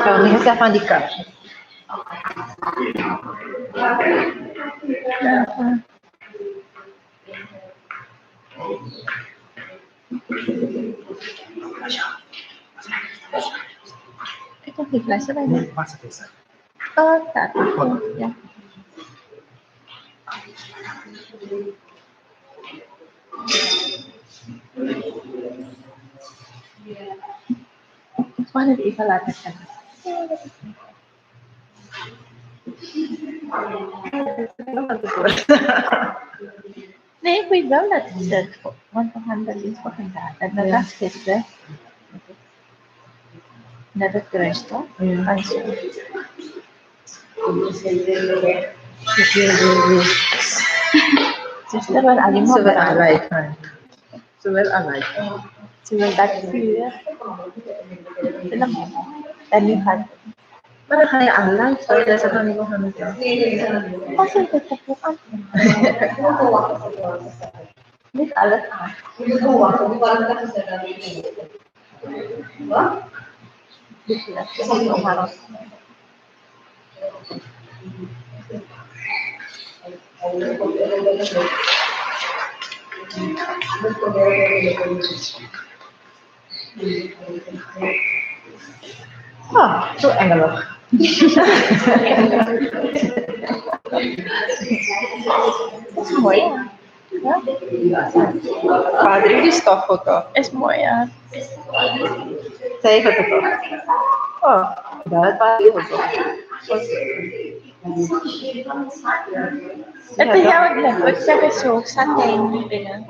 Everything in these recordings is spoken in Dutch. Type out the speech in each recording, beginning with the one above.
Oh, may kasama di ka. Ito kelas apa ini? Oh, tak. Ya. Mana di isolasi? Nee, ik weet wel dat want we gaan dat iets vandaag. En dat is gisteren. Net het resto. Sister wel alleen maar. Zowel alike. Zowel alike. Zowel dat vuur. En nu gaat Maar dan ga je alike. Zo dat ze gaan niet nog aan het doen. Pas ik het op aan. Niet alles aan. Ah, zo engelig. Dat is mooi, ja. Vader, die stoffoto. Is mooi, ja. Zij heeft het ook. Oh, dat was heel goed. Het is jouw leuk. Ik zeg het zo. Ik sta tegen binnen.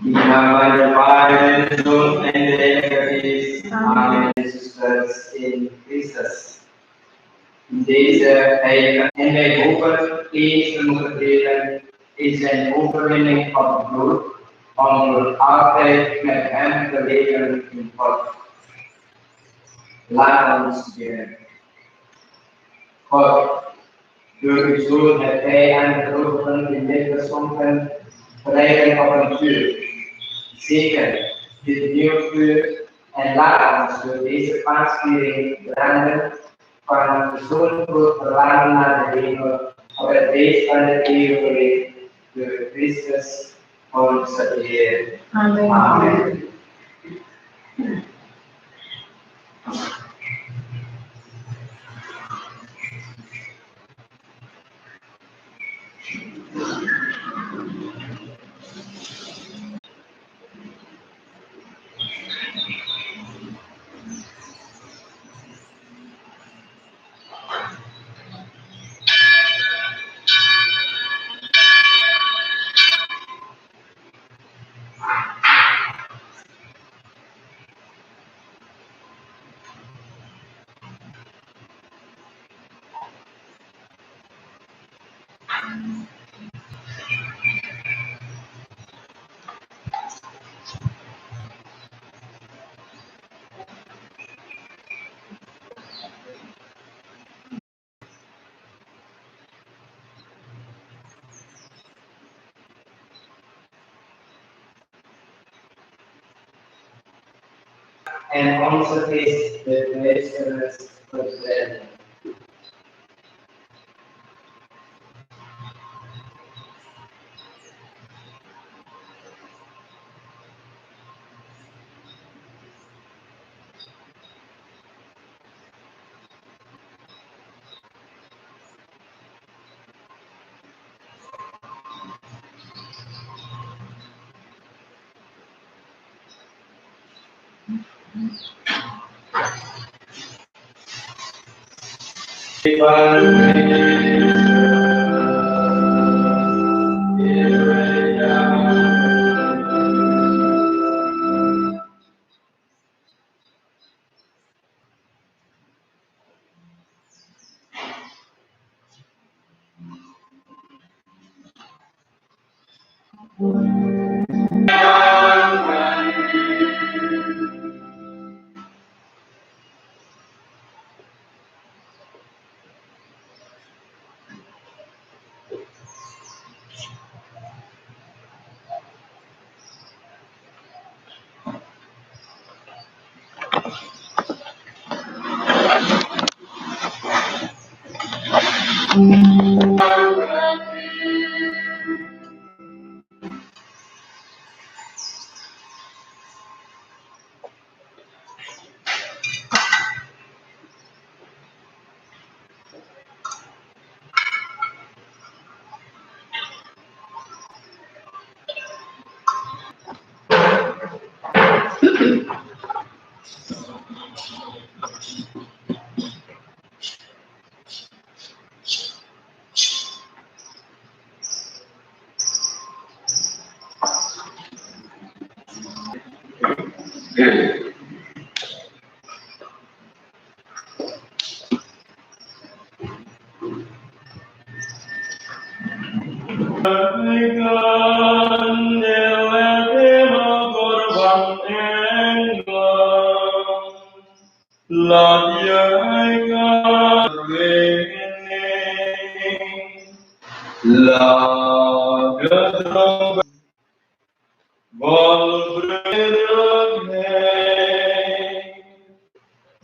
Nama the Father, the Son, and the Holy Spirit. Amen. Sisters in Christus. In deze heilige en wij hopen eens te mogen delen in zijn overwinning van het bloed, om voor altijd met hem te leven in God. Laat ons bidden. God, door uw Zoon hebt gij aan de gelovigen in dit geschonken bereiden op een vuur. Zeker dit nieuw vuur en laat ons door deze paasviering branden van de Zoon voor verlaten naar de hemel op het feest van het eeuwige leven door Christus onze Heer. Amen. Amen. en onze geest de duisternis verdwijnen.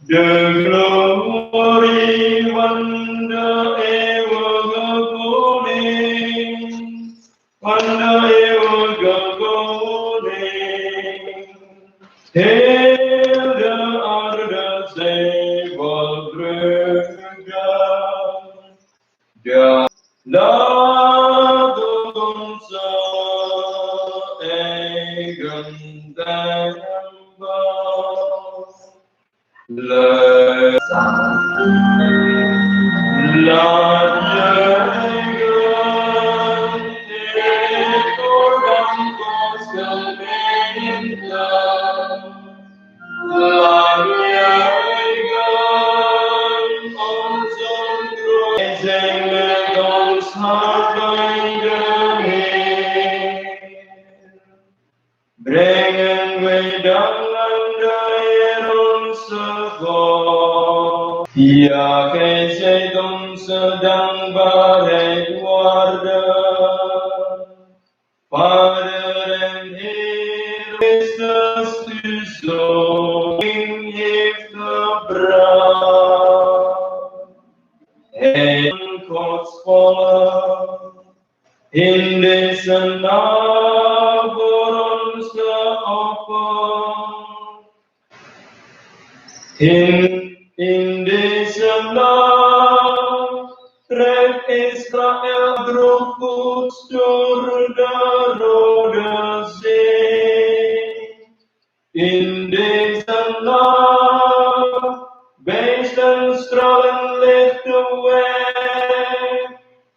De glorie van de eeuwige koning, van de eeuwige koning. Heel de aarde zij vol vreugde. Ja, laat onze eigen tempel. Laat je eigen dit worden vastgemeente. Laat je eigen onze troon zijn met ons hart bij de Heer. Brengen wij dank aan de Heer onze God. Ja, gij zijt onze dankbaarheid waardig. Vader en Heer, Christus, uw Zoon, heeft gebracht. En Gods volk in deze nacht voor ons geofferd. In deze nacht trekt Israël droogvoets door de Rode Zee. In deze nacht wijst een stralend licht de weg.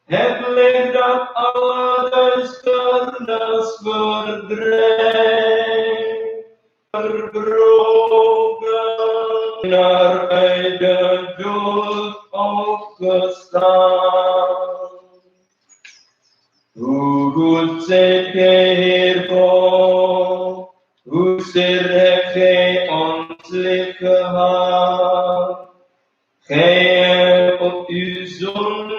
Het licht dat alle duisternis verdrijft. Verbroken naar uit de dood opgestaan. Hoe goed zijt gij, Heer God, hoe zeer hebt gij ons lief gehad. Gij hebt op uw Zoon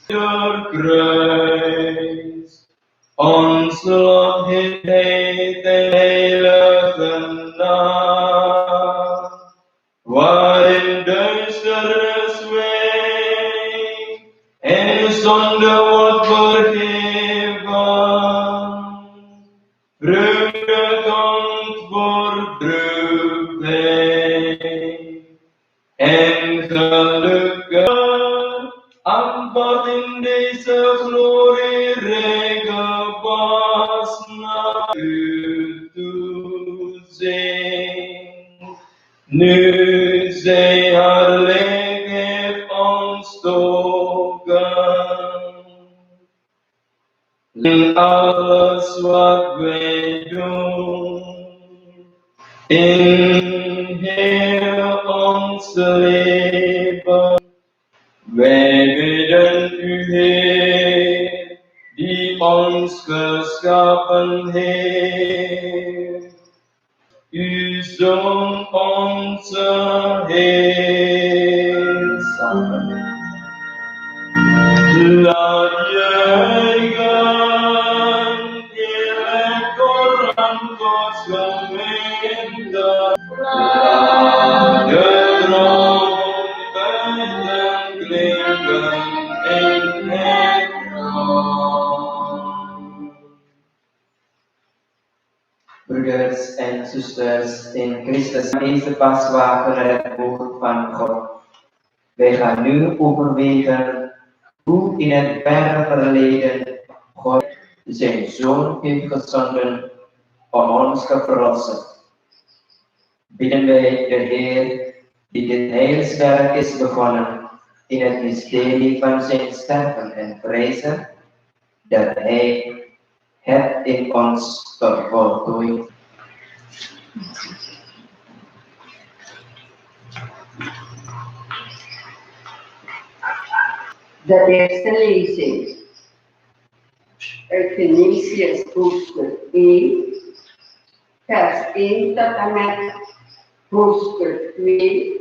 door kruis ons losheid en heilige naam. wordt vergeven. Vreugde komt voor droefheid. En gelukkig antwoord in deze glorierijke pas naar u toe zing. Nu zij haar licht heeft ontstoken. In alles wat wij doen, in heel ons leven. Wij bidden u, Heer, die ons geschapen heeft. Uw Zoon, onze Heer. Laat juichen, heerlijk koran Gods gemeente. Laat de trompeten klinken in het rond. Broeders en zusters in Christus, deze Paaswake het woord van God. Wij gaan nu overwegen hoe in het verre verleden God zijn Zoon heeft gezonden om ons te verlossen. Bidden wij de Heer, die dit heilswerk is begonnen in het mysterie van zijn sterven en prijzen, dat Hij het in ons tot voltooid. De eerste lezing uit Genesius hoofdstuk 1, vers 1 tot en met hoofdstuk 2,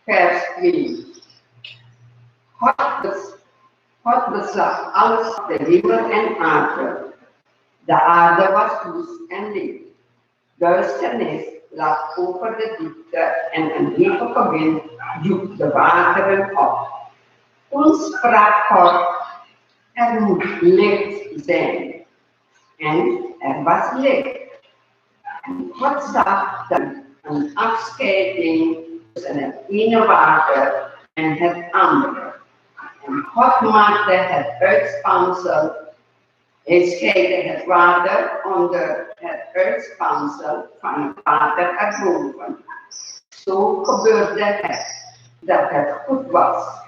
vers 2. God bezag alles op de hemel en aarde. De aarde was woest en leeg. Duisternis lag over de diepte en een hevige wind joeg de wateren op. Toen sprak God, er moet licht zijn. En er was licht. En God zag dan een afscheiding tussen het ene water en het andere. En God maakte het uitspansel. Hij scheidde het water onder het uitspansel van het water erboven. Zo gebeurde het dat het goed was.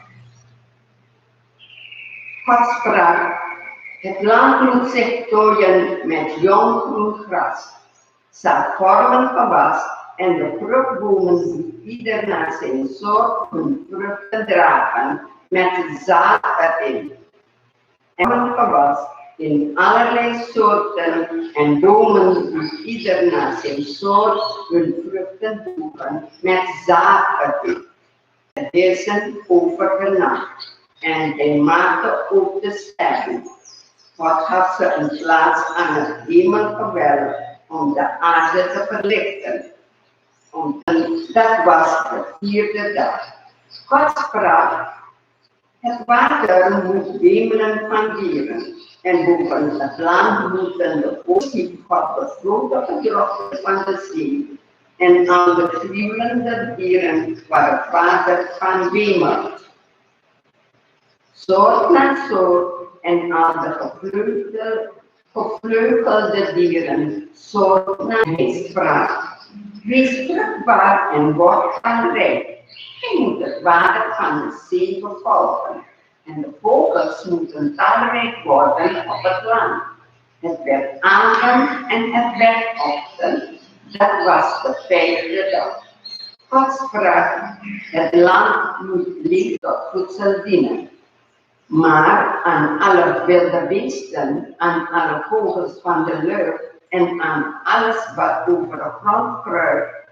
God sprak, het land moet zich tooien met jong groen gras, zaadvormend gewas en de vruchtbomen die ieder naar zijn soort hun vruchten dragen met zaad erin. En gewas in allerlei soorten en bomen die ieder naar zijn soort hun vruchten droegen met zaad erin. Het heersen over de nacht. En hij maakte ook de sterren. God gaf ze een plaats aan het hemelgewelf om de aarde te verlichten. Dat was de 4e dag. God sprak, het water moet wemelen van dieren. En boven het land moeten de olie God de grote gedrochten van de zee. En aan de kriebelende dieren waar het water van wemelt. Soort na soort en aan de gevleugelde dieren, soort na hij sprak. Wees vruchtbaar en word van rijk. Gij moet het water van de zee bevolken. En de vogels moeten talrijk worden op het land. Het werd avond en het werd ochtend. Dat was de 5e dag. God sprak, het land moet lief tot voedsel dienen. Maar aan alle wilde beesten, aan alle vogels van de lucht en aan alles wat over de grond kruipt.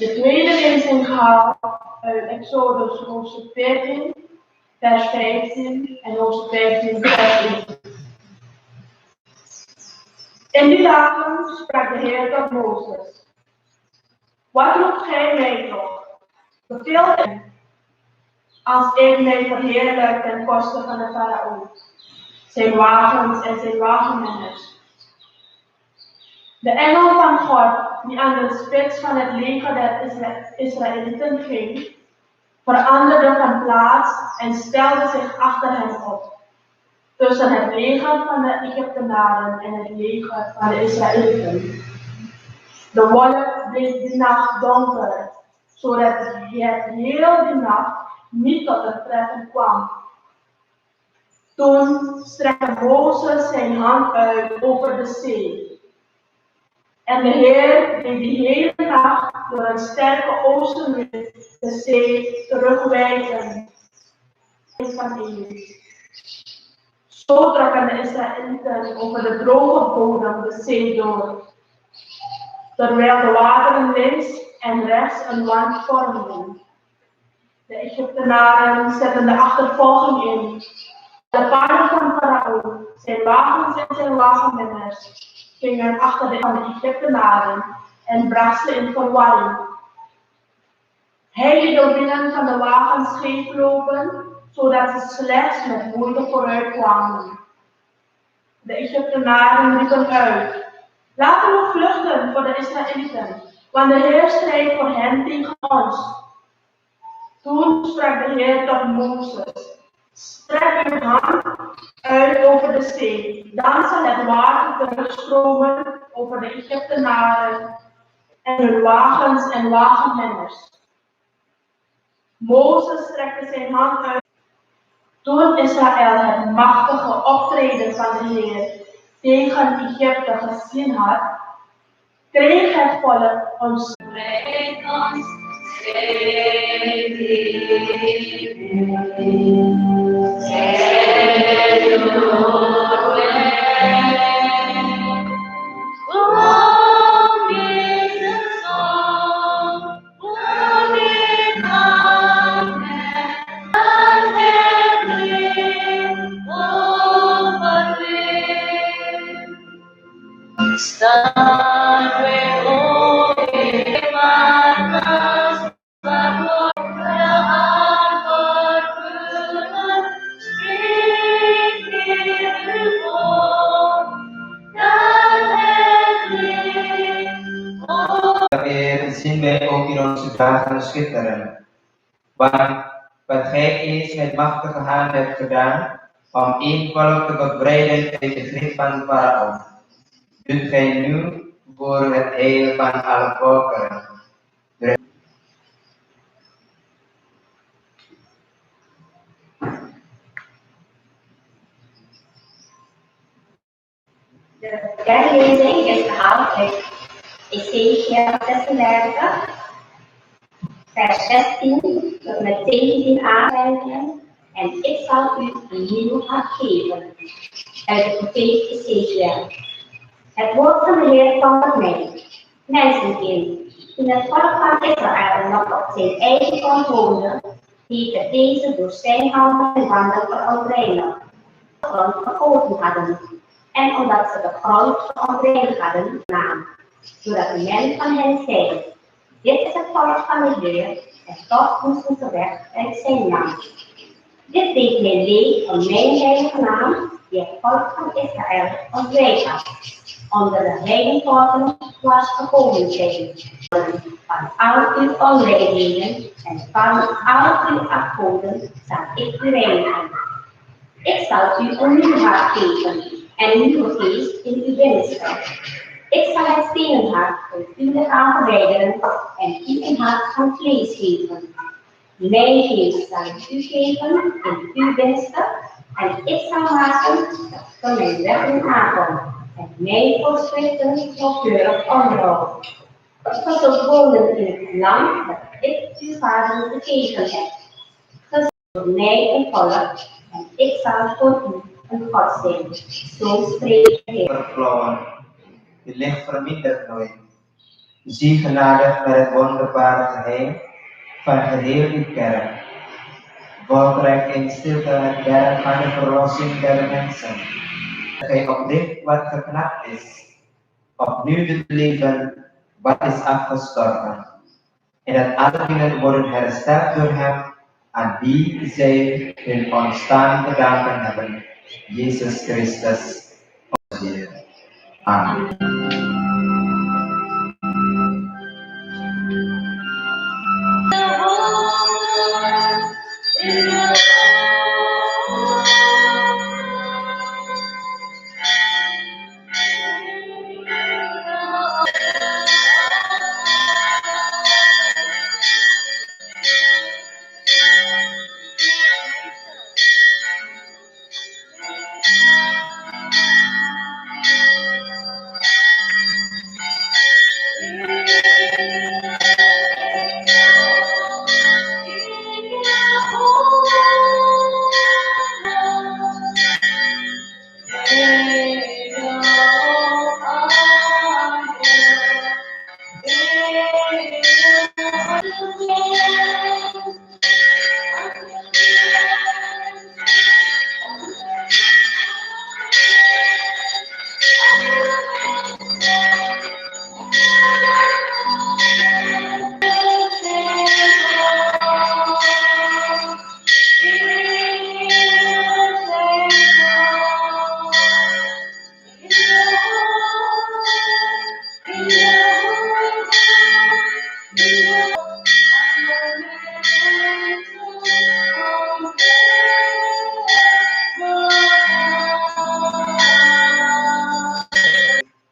De tweede lezing gaat uit Exodus hoofdstuk 14, vers 15 en hoofdstuk 15, vers 1. In die dagen sprak de Heer tot Mozes: Wat roept gij mij toch? Beveel mij, als ik mij verheerlijk ten koste van de farao, zijn wagens en zijn wagenmenners. De engel van God, die aan de spits van het leger der Israëlieten ging, veranderde van plaats en stelde zich achter hen op, tussen het leger van de Egyptenaren en het leger van de Israëlieten. De wolk bleef die nacht donker, zodat het heel die nacht niet tot het treffen kwam. Toen strekte Mozes zijn hand uit over de zee. En de Heer deed die hele nacht door een sterke oostenwind de zee terugwijken. Zo trokken de Israëlieten over de droge bodem de zee door, terwijl de wateren links en rechts een wand vormden. De Egyptenaren zetten de achtervolging in. De paarden van Farao, zijn wagens en zijn wagenmenners, gingen achter de Egyptenaren en bracht ze in verwarring. Hij liet de wielen van de wagens scheef lopen, zodat ze slechts met moeite vooruit kwamen. De Egyptenaren riepen uit: Laten we vluchten voor de Israëlieten, want de Heer strijdt voor hen tegen ons. Toen sprak de Heer tot Mozes: Strek uw hand uit over de zee, dan zal het water terugstromen over de Egyptenaren en hun wagens en wagenmenners. Mozes strekte zijn hand uit. Toen Israël het machtige optreden van de Heer tegen Egypte gezien had, kreeg het volk zien wij ook in onze dagen schitteren. Want wat gij eens met machtige hand hebt gedaan, om één volk te bevrijden uit de grip van Farao, doet gij nu voor het heil van alle volkeren. De derde lezing is gehaald uit Ezekiel 36, vers 16 tot met 17 aanwijzingen. En ik zal u een nieuw hart geven. Uit de profeet Ezekiel. Het woord van de Heer kwam tot mij. Mensenkind, toen het volk van Israël nog op zijn eigen grond woonde, heeft deze door zijn handen en wanden verontreinigd, de grond vergoten hadden. En omdat ze de grond verontreinigd hadden, naam, zodat de mens van hen zei, dit is het volk van de Heer, en toch moesten ze weg uit zijn naam. Dit deed mij leed om mijn heilige naam, die het volk van Israël ontwijd had. Onder de heidenvolken was gekomen zijn. Van al uw onreinheden en van al uw afgoden zal ik u reinigen. Ik zal u een nieuw hart geven en een nieuwe geest in uw binnenste. Ik zal het stenen hart van u lichaam verwijderen en u een hart van vlees geven. Mijn geest zal ik u geven in uw binnenste en ik zal maken dat van mijn wetten aankomt en mijn voorschriften nauwkeurig onderhouden. Ge zult wonen in het land dat ik uw vader gegeven heb. Ge zult voor mij een volk en ik zal voor u een God zijn. Zo spreekt de Heer. Vervlogen, je licht vermindert nooit. Zie genadig naar het wonderbare geheim van geheel uw kerk. Voltrekt in stilte het werk van de verlossing der mensen. Gij opnieuw wat geknapt is, opnieuw het leven wat is afgestorven. En dat alle dingen worden hersteld door hem, aan wie zij hun ontstaan te danken hebben. Jezus Christus, onze Heer. Amen.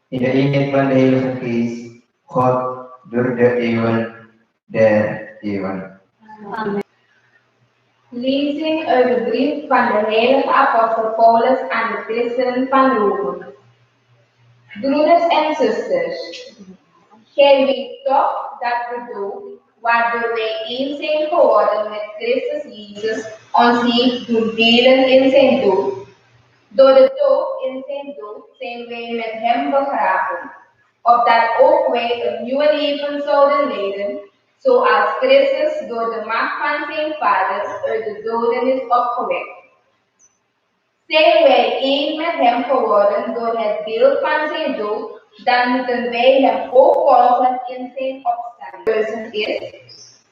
In de eenheid van de Heilige Geest, God door de eeuwen der eeuwen. Lezing uit de brief van de heilige apostel Paulus aan de christenen van Rome. Broeders en zusters, gij weet toch dat de dood, waardoor wij één zijn geworden met Christus Jezus, ons heeft doen delen in zijn dood. Door de dood in zijn dood zijn wij met hem begraven, opdat ook wij een nieuwe leven zouden leiden, zoals Christus door de macht van zijn Vader uit de doden is opgewekt. Zijn wij één met hem geworden door het beeld van zijn dood, dan moeten wij hem ook volgen in zijn opstanding.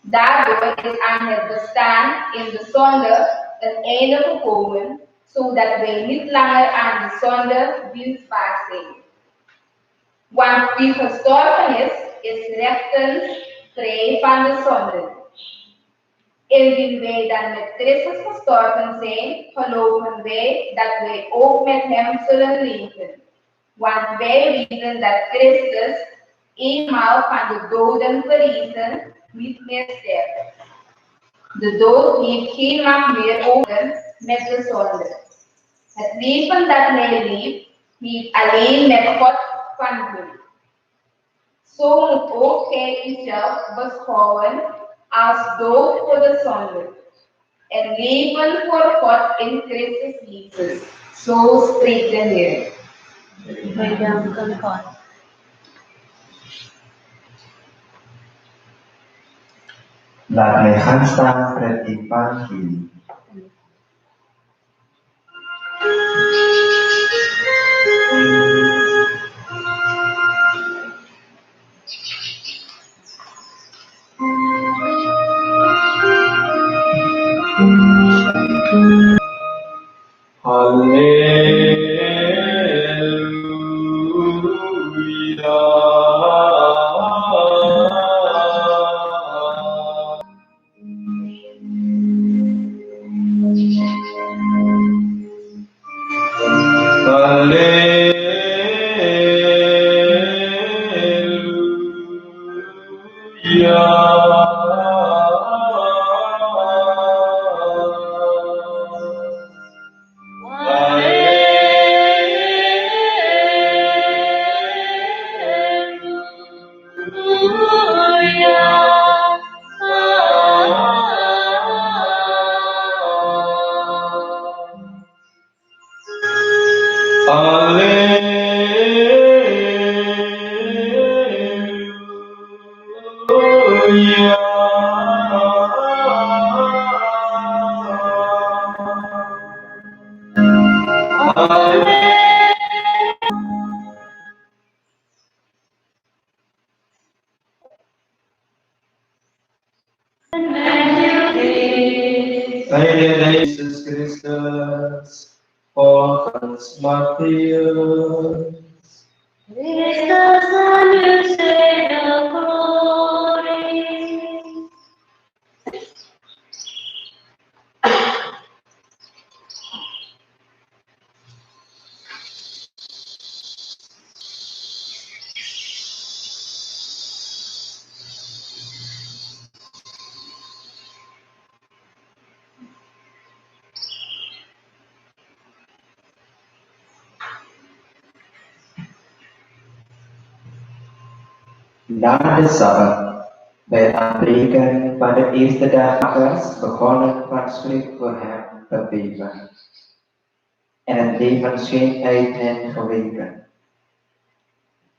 Daardoor is aan het bestaan in de zonde een einde gekomen, zodat wij niet langer aan de zonde dienstbaar zijn. Want wie gestorven is rechtens vrij van de zonde. Indien wij dan met Christus gestorven zijn, geloven wij dat wij ook met hem zullen leven. Want wij weten dat Christus, eenmaal van de doden verrezen, niet meer sterft. De dood heeft geen macht meer over met de zonde. Het leven dat hij leeft, heeft alleen met God van doen. Zo moet ook gij uzelf beschouwen als dood voor de zonde en leven voor God in Christus Jezus. Zo spreekt de Heer. Bayangkan God. Laat mij gaan staan voor het evangelie. Jezus Christus, volgens Matthäus. Christus aan u zij de glorie. Na de Sabbat, bij het aanbreken van de eerste dag was begonnen van schrik voor hem te beven. En het leven scheen uit hen geweken.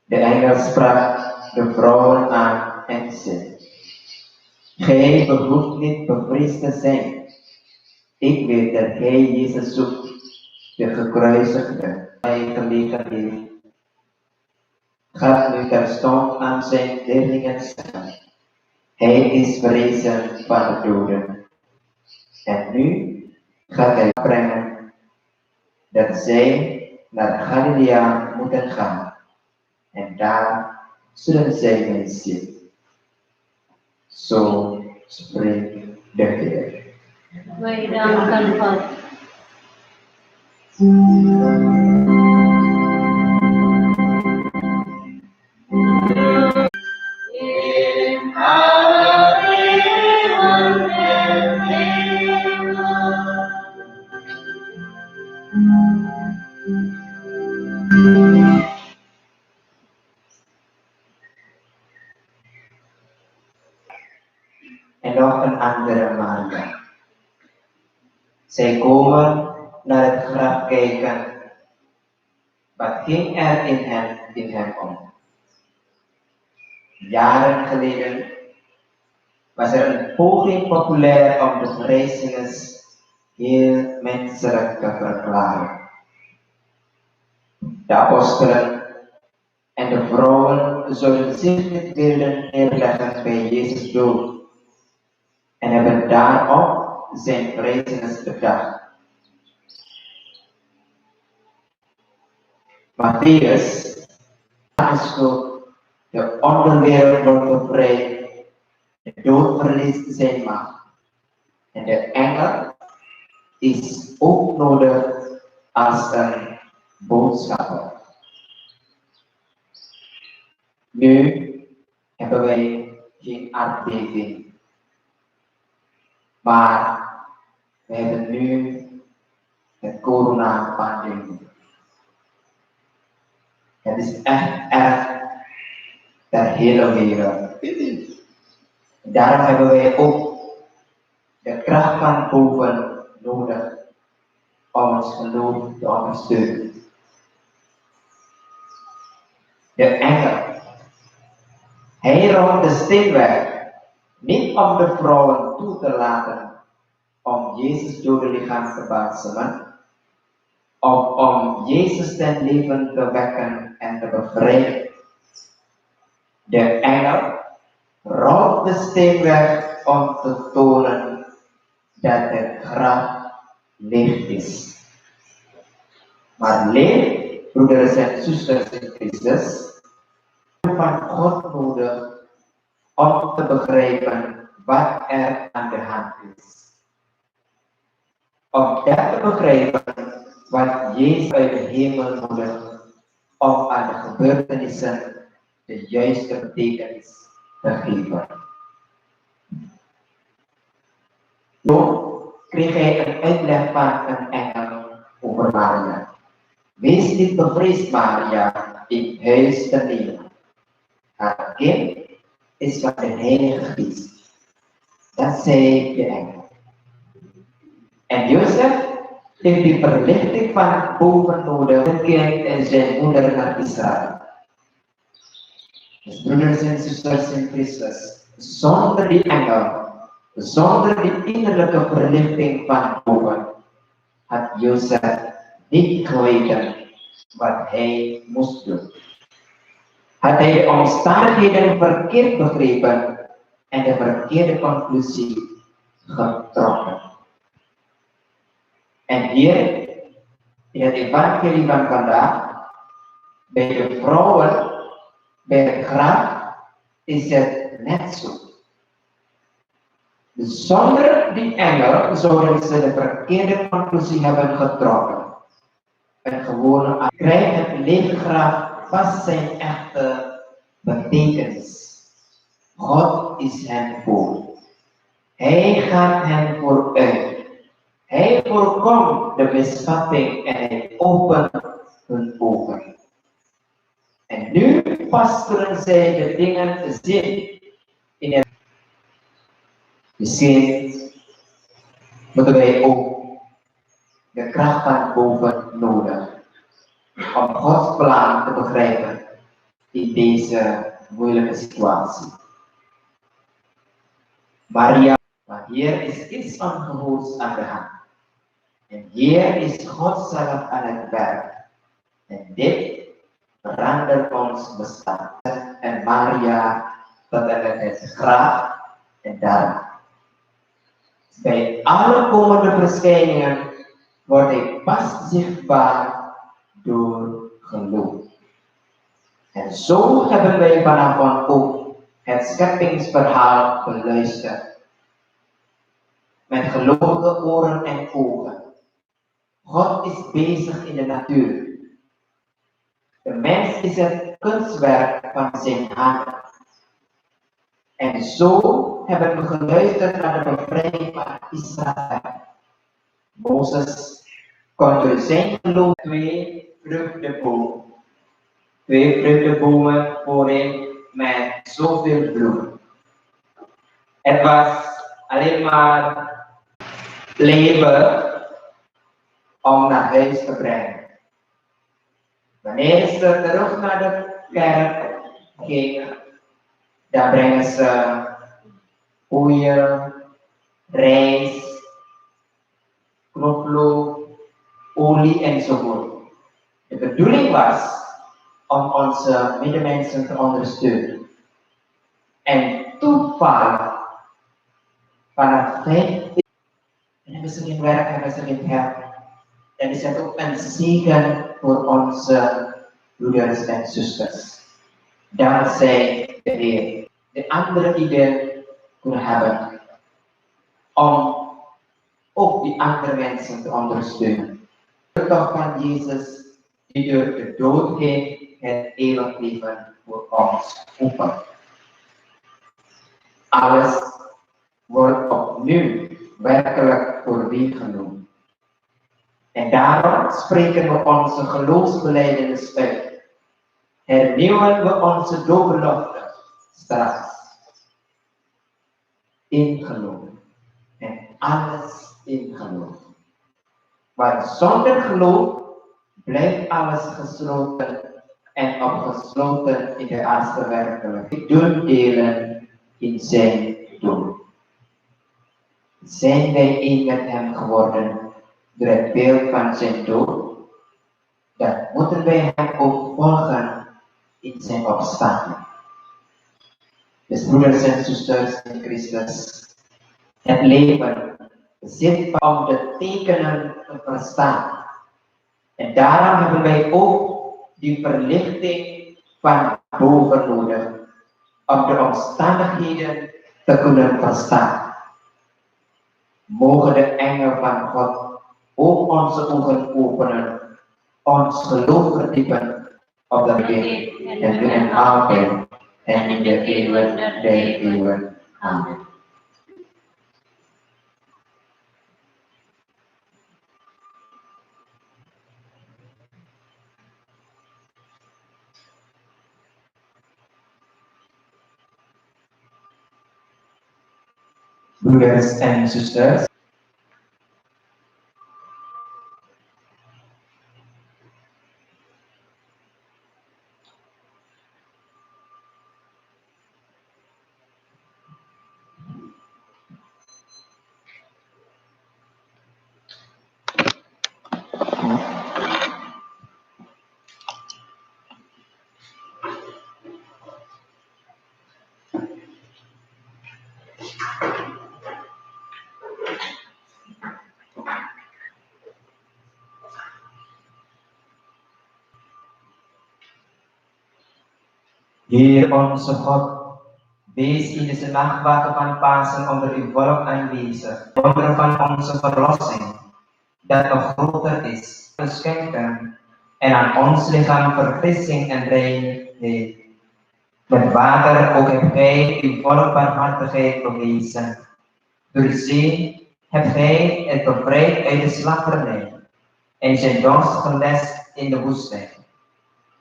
De engel sprak de vrouwen aan en zei: Gij behoeft niet bevreesd te zijn. Ik weet dat gij Jezus zoekt, de gekruisigde, hij gelegen heeft. Gaat nu terstond aan zijn leerlingen zeggen: Hij is verrezen van de doden. En nu gaat hij brengen dat zij naar Galilea moeten gaan. En daar zullen zij mij zien. Zo spreekt de Heer. Wij danken God. En nog een andere Maria. Zij komen naar het graf kijken. Wat ging er in hem om? Jaren geleden was er een poging populair om de verrijzenis heel menselijk te verklaren. De apostelen en de vrouwen zouden zich niet willen neerleggen bij Jezus dood en hebben daarop zijn verrijzenis bedacht. Matthäus aansloot de onderwereld wordt bevrijd, de dood verliest zijn macht. En de engel is ook nodig als een boodschapper. Nu hebben wij geen aardbeving, maar we hebben nu de coronapandemie. Het is echt erg ter hele wereld. Daarom hebben wij ook de kracht van boven nodig om ons geloof te ondersteunen. de engel. Hij rolt de steen weg, niet om de vrouwen toe te laten om Jezus dode lichaam te balsemen, of om Jezus ten leven te wekken en te bevrijden. De engel rolt de steen weg om te tonen dat het graf leeg is. Maar leeg, broeders en zusters in Christus, van God nodig om te begrijpen wat er aan de hand is. Om dat te begrijpen wat Jezus uit de hemel nodigt om aan de gebeurtenissen de juiste betekenis te geven. Toen kreeg hij een uitleg van een engel over Maria. Wees niet bevreesd, Maria, in huis te nemen. Haar kind is van de Heilige Geest. Dat zei de engel. En Jozef heeft die verlichting van het boven nodig, een kind en zijn moeder naar Israël. Dus broeders en zusters in Christus, zonder die engel, zonder die innerlijke verlichting van boven, had Jozef niet geweten wat hij moest doen. Had hij de omstandigheden verkeerd begrepen en de verkeerde conclusie getrokken. En hier, in het evangelie van vandaag, bij de vrouwen, bij het graf, is het net zo. Dus zonder die engel zouden ze de verkeerde conclusie hebben getrokken. En gewoon krijgt het lege graf vast zijn echte betekenis. God is hen voor. Hij gaat hen vooruit. Hij voorkomt de misvatting en hij opent hun ogen. En nu pas kunnen zij de dingen zien in het. Misschien moeten wij ook de kracht van boven nodig om Gods plan te begrijpen in deze moeilijke situatie. Maria, maar hier is iets ongehoors aan de hand. En hier is God zelf aan het werk. En dit verandert ons bestaan. En Maria tot en het graf en daar. Bij alle komende verschijningen wordt hij pas zichtbaar door geloof. En zo hebben wij vanavond ook het scheppingsverhaal beluisterd. Met gelovige oren en ogen. God is bezig in de natuur. De mens is het kunstwerk van zijn handen. En zo hebben we geluisterd naar de bevrijding van Israël. Mozes kon door zijn geloof twee vruchtenbomen voorin met zoveel bloem. Het was alleen maar leven om naar huis te brengen. Wanneer ze terug naar de kerk gingen, dan brengen ze koeien, rijst, knoflook, olie enzovoort. De bedoeling was om onze medemensen te ondersteunen. En toevallig vanaf 5 en hebben ze geen werk, hebben ze geen geld. Dan is het ook een zegen voor onze broeders en zusters. Dankzij de Heer, de andere ideeën kunnen hebben om ook die andere mensen te ondersteunen. De toch van Jezus die door de dood heen het eeuwig leven voor ons opent. Alles wordt opnieuw werkelijk voor wie genoemd. En daarom spreken we onze geloofsbelijdenis uit. Hernieuwen we onze doopbelofte straks. In geloof. En alles in geloof. Want zonder geloof blijft alles gesloten en opgesloten in de aardse werkelijkheid. Doen delen in zijn doel. Zijn wij één met hem geworden door het beeld van zijn dood, dan moeten wij hem ook volgen in zijn opstanding. Dus broeders en zusters in Christus, het leven zit om de tekenen te verstaan. En daarom hebben wij ook die verlichting van boven nodig, om de omstandigheden te kunnen verstaan. Mogen de engel van God ook onze ogen openen, ons geloof verdiepen op de weg en nu en altijd en in de eeuwen der eeuwen. Amen. Broeders en zusters, Heer onze God, wees in deze nachtwaken van Pasen onder uw volk aanwezig, wonderen van onze verlossing, dat nog groter is, te schenken en aan ons lichaam verfrissing en reinheid. Met water ook hebt gij uw volle barmhartigheid bewezen. Door zee hebt gij het bevrijd uit de slavernij en zijn dorst gelest in de woestijn.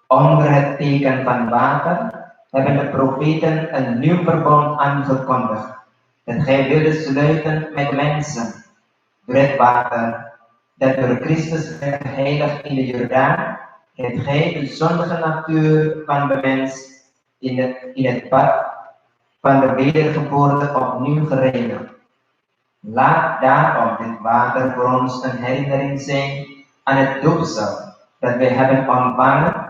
Onder het teken van water hebben de profeten een nieuw verbond aangekondigd, dat gij wilde sluiten met mensen. Door het water, dat door Christus werd geheiligd in de Jordaan, hebt gij de zondige natuur van de mens in het bad van de wedergeboorte opnieuw gereinigd. Laat daarom dit water voor ons een herinnering zijn aan het doopsel dat wij hebben ontvangen.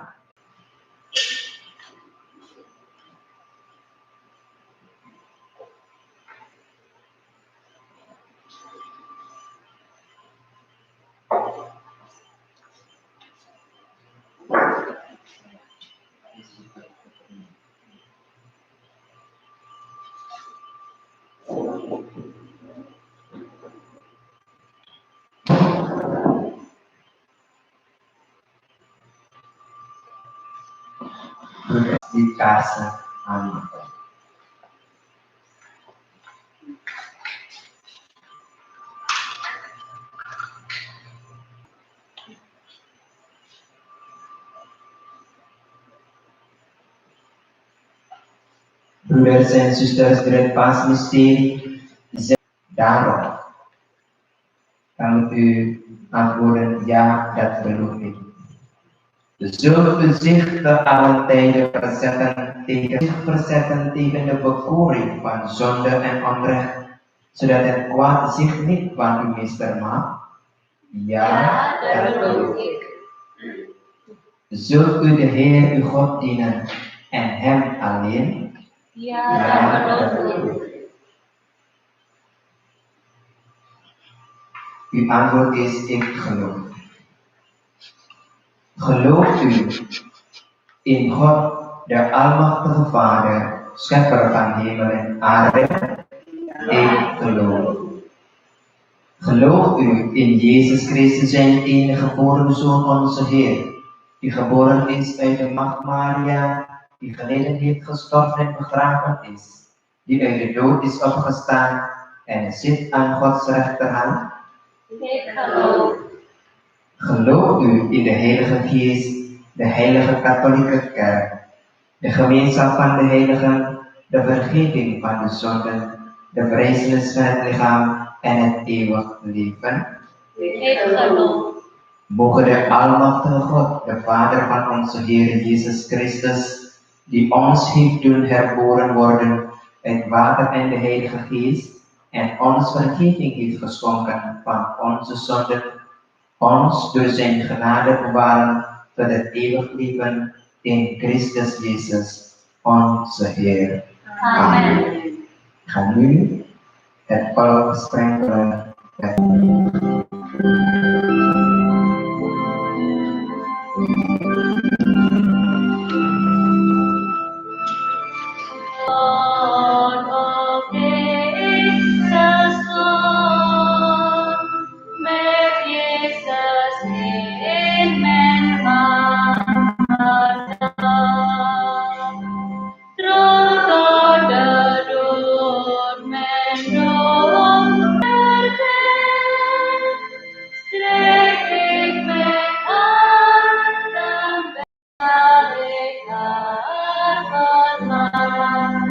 Die kaarsen aanmaken. Broeders en zusters, door het paasmysterie, daarom kan u antwoorden, ja, dat geloof ik. Zult u zich te allen tijden verzetten tegen de bekoring van zonde en onrecht, zodat het kwaad zich niet van u meester maakt? Ja, dat geloof ik. Zult u de Heer uw God dienen en hem alleen? Ja, dat geloof ik. Uw antwoord is, ik geloof. Gelooft u in God, de Almachtige Vader, Schepper van hemel en aarde? Ik geloof. Gelooft u in Jezus Christus, zijn enige geboren Zoon, onze Heer, die geboren is uit de maagd Maria, die geleden heeft, gestorven en begraven is, die uit de dood is opgestaan en zit aan Gods rechterhand? Ik geloof. Gelooft u in de Heilige Geest, de Heilige Katholieke Kerk, de gemeenschap van de heiligen, de vergeving van de zonden, de verrijzenis van het lichaam en het eeuwig leven? Ik geloof. Mogen de Almachtige God, de Vader van onze Heer Jezus Christus, die ons heeft doen herboren worden uit water en de Heilige Geest, en ons vergeving heeft geschonken van onze zonden, ons door zijn genade bewaren tot het eeuwig leven in Christus Jezus, onze Heer. Amen. Ik ga nu het volk sprenkelen met Lord of Jesus, Lord, met Jezus in mijn hart. Trouw door de dood mijn droom vergeet, strek ik mijn handen waar ik haar verlang.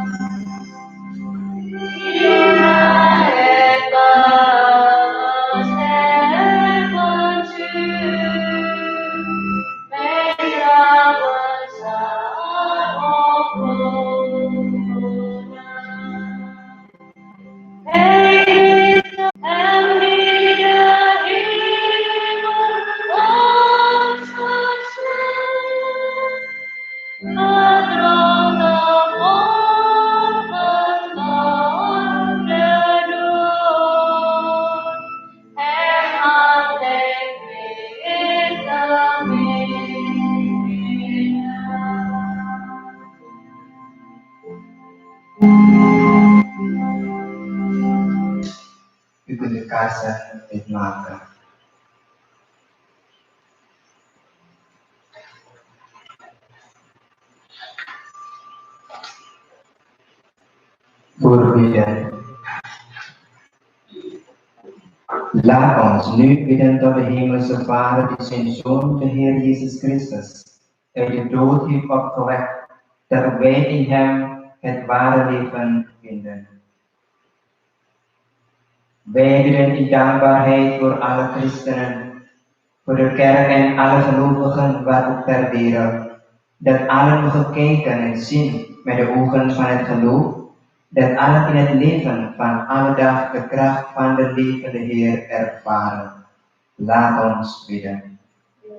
U kunt de kaarsen uitmaken. Voorbidden. Laat ons nu bidden tot de Hemelse Vader die zijn Zoon, de Heer Jezus Christus, uit de dood heeft opgewekt, dat wij in hem het ware leven vinden. Wij bidden in dankbaarheid voor alle christenen, voor de kerk en alle gelovigen waarop ter wereld, dat allen mogen kijken en zien met de ogen van het geloof, dat allen in het leven van alle dag de kracht van de levende Heer ervaren. Laat ons bidden.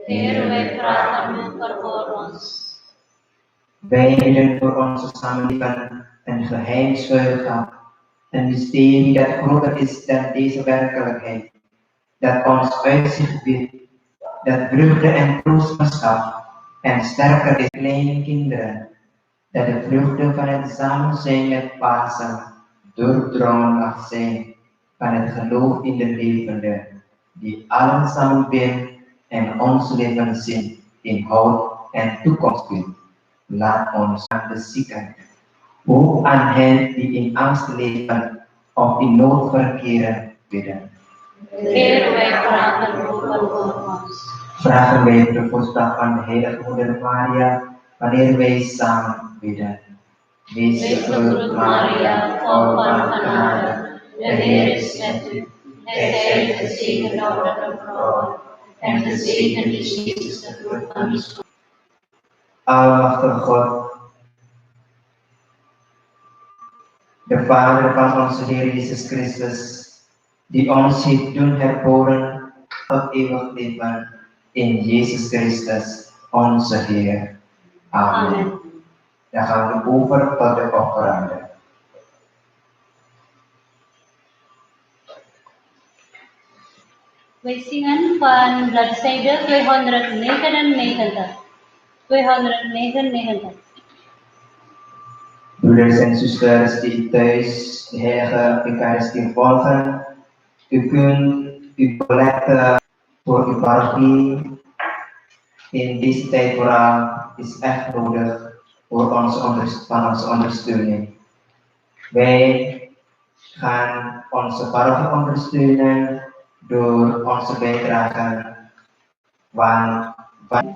Heer, wij vragen u voor ons. Wij bidden voor onze samenleving een geheim schuilgat, een mysterie dat groter is dan deze werkelijkheid, dat ons uitzicht biedt, dat vreugde en troost verschaft en sterker is kleine kinderen, dat de vreugde van het samen zijn met Pasen doordrongen mag zijn van het geloof in de levende, die allen samen bindt en ons leven zin, inhoud en toekomst biedt. Laat ons aan de zieken, ook aan hen die in angst leven of in nood verkeren, bidden. Heer, wij vragen u voor ons. Vragen wij de voorspraak van de Heilige Moeder Maria, wanneer wij samen bidden. Wees gegroet Maria, vol van genade, de Heer is met u. Gij zijt gezegend onder de vrouwen, en gezegend is Jezus, de vrucht van uw schoot. Almachtige God, de Vader van onze Heer Jezus Christus, die ons heeft doen herboren tot eeuwig leven in Jezus Christus, onze Heer. Amen. Amen. Dan gaan we over tot de offerande. Wij zingen van bladzijde 299. 299. Broeders en zusters die thuis de Heilige Eucharistie volgen, u kunt uw collecte voor uw parochie in deze tijd vooral is echt nodig voor onze ondersteuning. Wij gaan onze parochie ondersteunen door onze bijdrage van Christus,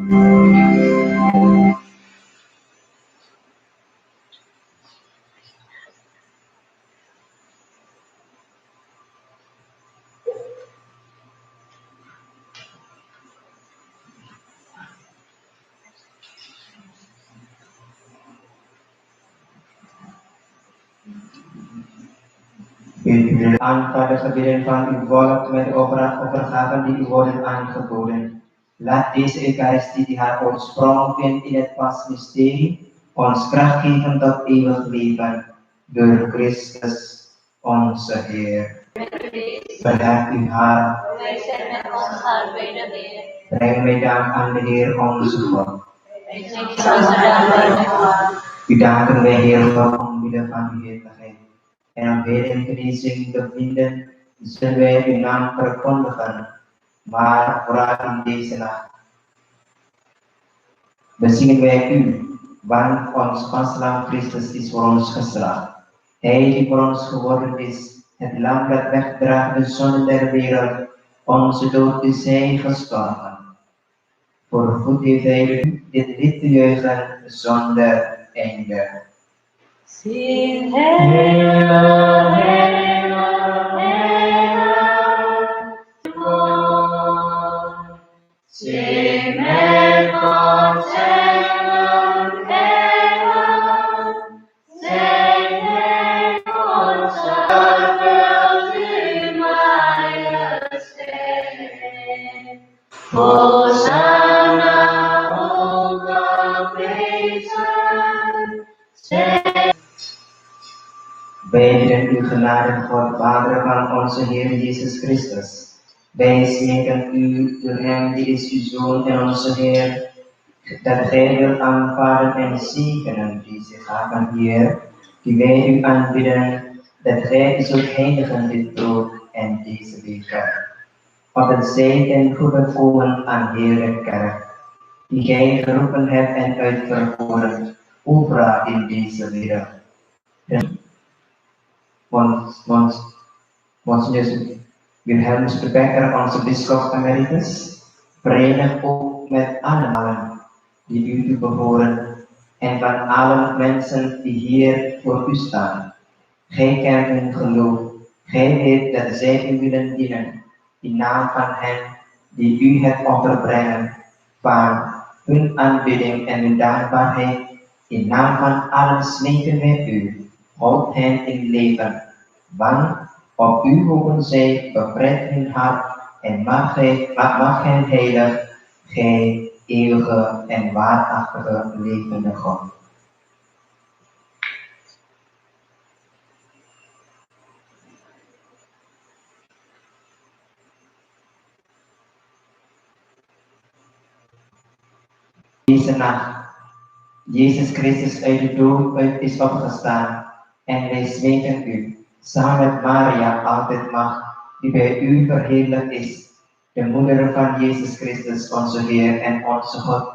U wil aanvaarden gebeden van uw volk met overgaven die u worden aangeboden. Laat deze Eucharistie die haar oorsprong vindt in het Paasmysterie ons kracht geven tot eeuwig leven. Door Christus onze Heer. Verhef uw hart. Wij zijn met ons hart bij de Heer. Breng mij dank aan de Heer onze God. Wij zijn onze dank bij de God. U danken wij Heer God omwille van uw heerlijkheid. En om weer in genezing te vinden, zullen wij uw naam verkondigen. Maar vooral in deze nacht bezingen wij u, want ons paslam Christus is voor ons geslacht. Hij die voor ons geworden is, het lam dat wegdraagt de zonde der wereld, onze dood is hij gestorven. Voorgoed heeft hij u dit lied te juichen zonder einde. Sing Hail, Hail, Hail, sing met ons Hail, Hail, sing met ons vervuld in majesteit. Hosanna, hoge prijzen, Wij bidden u genade, God, Vader van onze Heer Jezus Christus. Wij smeken u, door hem die is uw Zoon en onze Heer, dat gij wilt aanvaarden en zegenen deze gaven hier, die wij u aanbieden, dat gij zult heiligen dit brood en deze beker. Opdat zij ten goede komen aan Heer kerk, die gij geroepen hebt en uitverkoren, overal in deze wereld. Monsignor Wilhelmus de Becker, onze bisschop emeritus, verenig ook met allen die u toebehoren en van alle mensen die hier voor u staan. Gij kent hun geloof, gij weet dat zij u willen dienen, in naam van hen die u het offer brengen, van hun aanbidding en hun dankbaarheid, in naam van allen smeken wij u, houd hen in leven, want op u hopen zij, bevrijdt hun hart en mag hen heilig, gij eeuwige en waarachtige levende God. Deze nacht, Jezus Christus uit de dood is opgestaan en wij smeken u, samen met Maria altijd mag, die bij u verheerlijkt is, de moeder van Jezus Christus, onze Heer en onze God,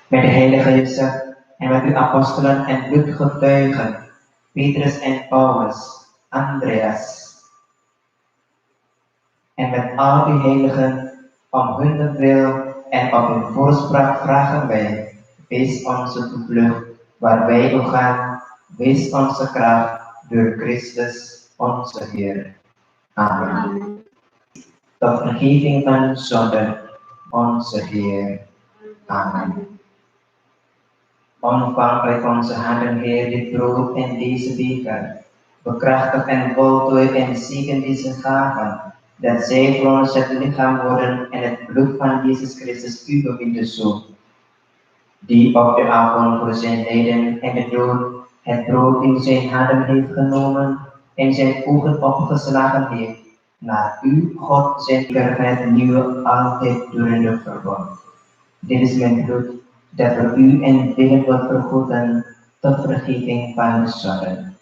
met de heilige Jozef en met uw apostelen en bloedgetuigen, Petrus en Paulus, Andreas, en met al uw heiligen, om hun wil en op hun voorspraak vragen wij, wees onze toevlucht, waar wij ook gaan, wees onze kracht, door Christus onze Heer. Amen. Tot vergeving van zonde, onze Heer. Amen. Ontvang uit onze handen, Heer, dit brood en deze beker. Bekrachtig en voltooi en zegen deze gaven, dat zij voor ons het lichaam worden en het bloed van Jezus Christus, uw beminde Zoon, die op de avond voor zijn lijden en de dood het brood in zijn handen heeft genomen en zijn ogen opgeslagen heeft, naar u, God, zijn kerkheid nu altijd durende verbond. Dit is mijn bloed, dat voor u en velen wordt vergoten tot vergeving van de zonden.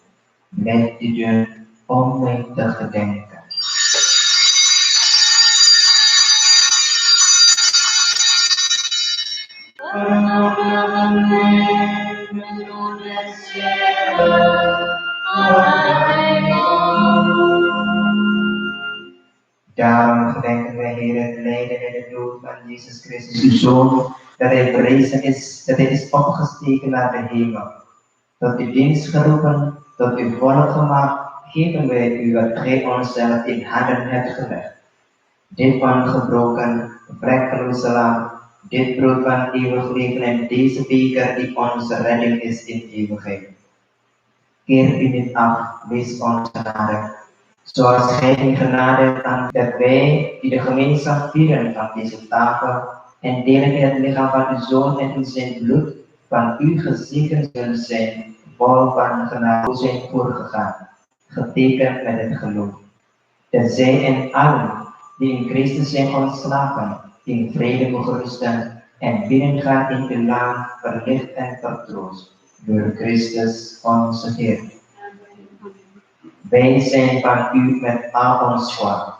Met u doen om mij te gedenken. Daarom gedenken wij, Heer, het lijden en de dood van Jezus Christus, uw Zoon, dat hij verrezen is, dat hij is opgestegen naar de hemel. Tot uw dienst geroepen, tot uw volk gemaakt, geven wij u wat gij onszelf in handen hebt gelegd. Dit ongebroken, vlekkeloze lam, dit brood van eeuwig leven en deze beker die onze redding is in eeuwigheid. Keer u niet af, wees ons genade. Zoals gij in genade hebt aan dat wij die de gemeenschap vieren van deze tafel en delen in het lichaam van uw Zoon en in zijn bloed van u gezegend zullen zijn, vol van genade zijn voorgegaan, getekend met het geloof. Dat zij en allen die in Christus zijn ontslapen, in vrede mogen rusten en binnengaan in uw naam verlicht en vertroost, door Christus onze Heer. Wij zijn van u met al ons kwaad.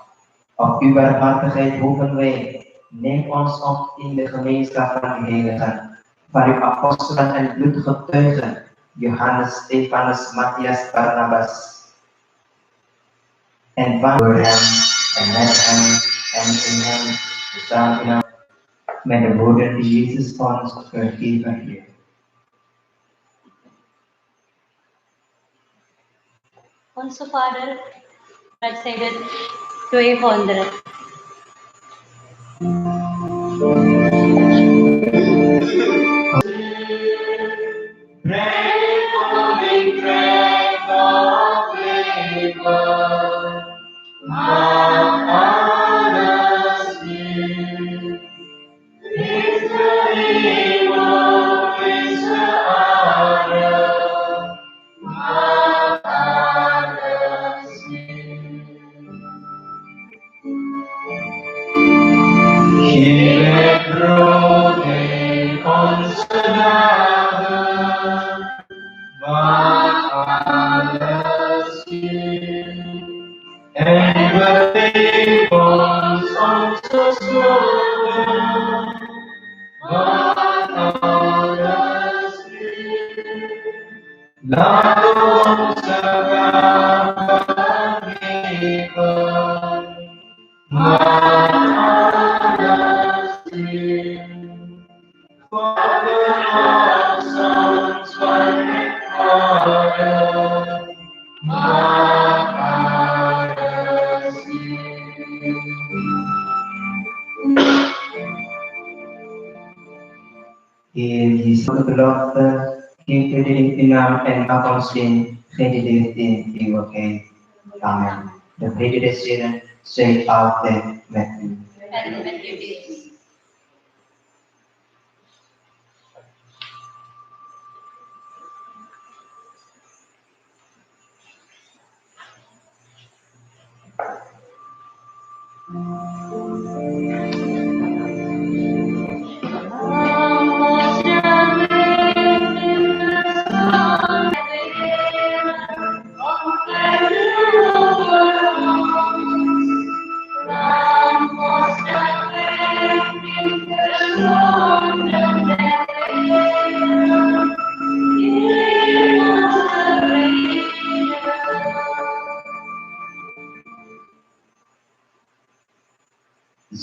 Op uw barmhartigheid hopen wij. Neem ons op in de gemeenschap van de heiligen, van uw apostelen en bloedgetuigen, Johannes, Stefanus, Matthias, Barnabas, en van door hem, en met hem, en in hem, samen in hem, met de woorden die Jezus ons gegeven heeft. Onze Vader, bladzijde 200. Geef u in uw naam en maak ons in, geen die leeft in eeuwigheid. Amen. De vrede des Heren zij altijd met u. En met uw geest.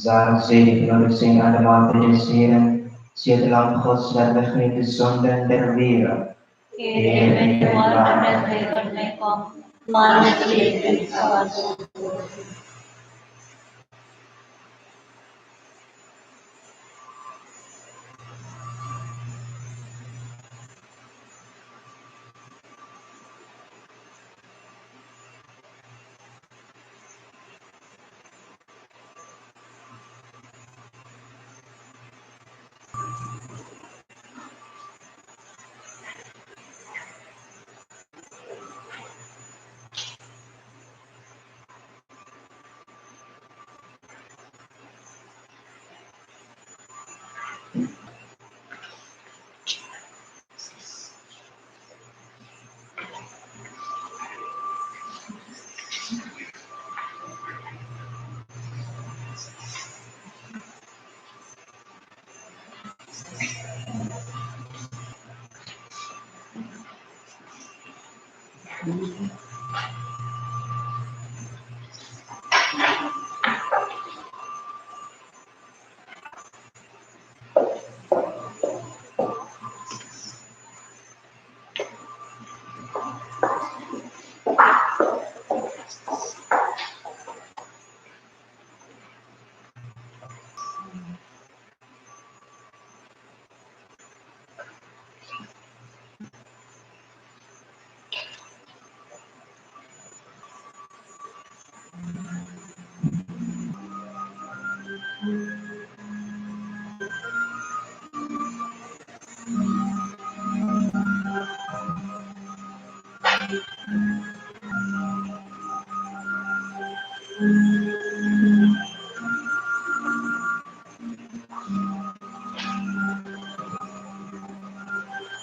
Zalig zij die genodigd zijn aan de maaltijd des Heren, zie het lam Gods dat wegneemt de zonden der wereld. Heer, ik ben waardig dat gij tot mij komt, maar het leven is zoals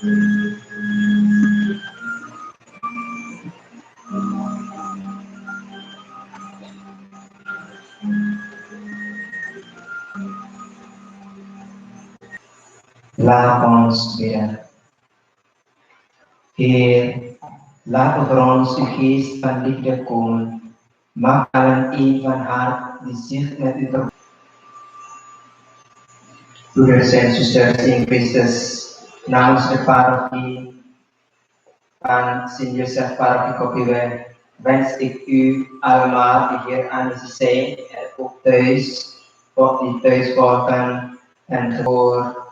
Laat ons bidden. Heer, laat over ons uw geest van liefde komen. Maak allen een van hart die zich met u verbonden. Broeders en zusters in Christus, namens de parochie van Sint-Jozef parochie Copieweg, wens ik u allemaal die hier aanwezig zijn en ook thuis, of die thuis volgen en voor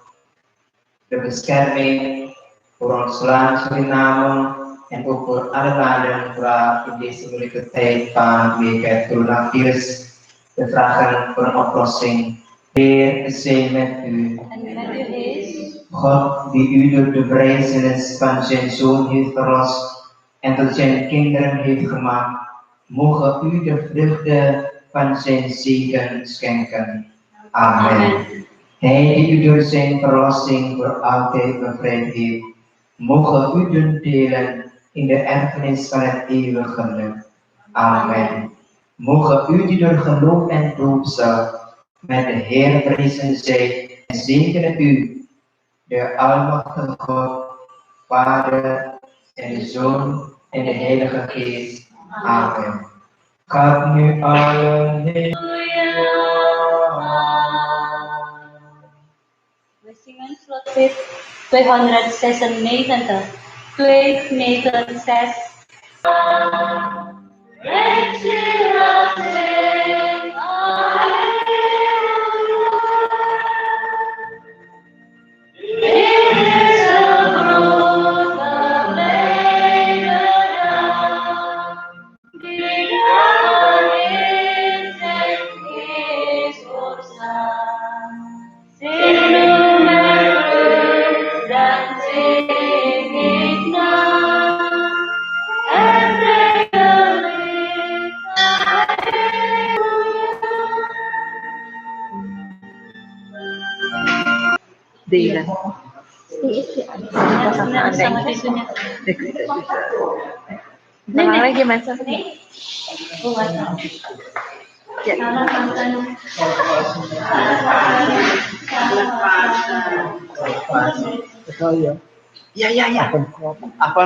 de bescherming voor ons land Suriname en ook voor alle landen waar in deze moeilijke tijd vanwege het coronavirus de vragen voor een oplossing. Heer, zij met u. En met uw geest. God die u door de vrijzenis van zijn Zoon heeft verlost en tot zijn kinderen heeft gemaakt, mogen u de vruchten van zijn zegen schenken. Amen. Hij die u door zijn verlossing voor altijd bevrijd heeft, mogen u doen delen in de erfenis van het eeuwige geluk. Amen. Mogen u die door geloof en doopsel met de Heer verrezen zijn en zegenen u, de Almachtige God, Vader en de Zoon en de Heilige Geest. Amen. Gaat nu allen heen. We zingen slotlied 296. 296. Delen. Sama pintunya. Tenang lagi Mas. Oh, WhatsApp. Ya. Salah mantan. Ya. Apa?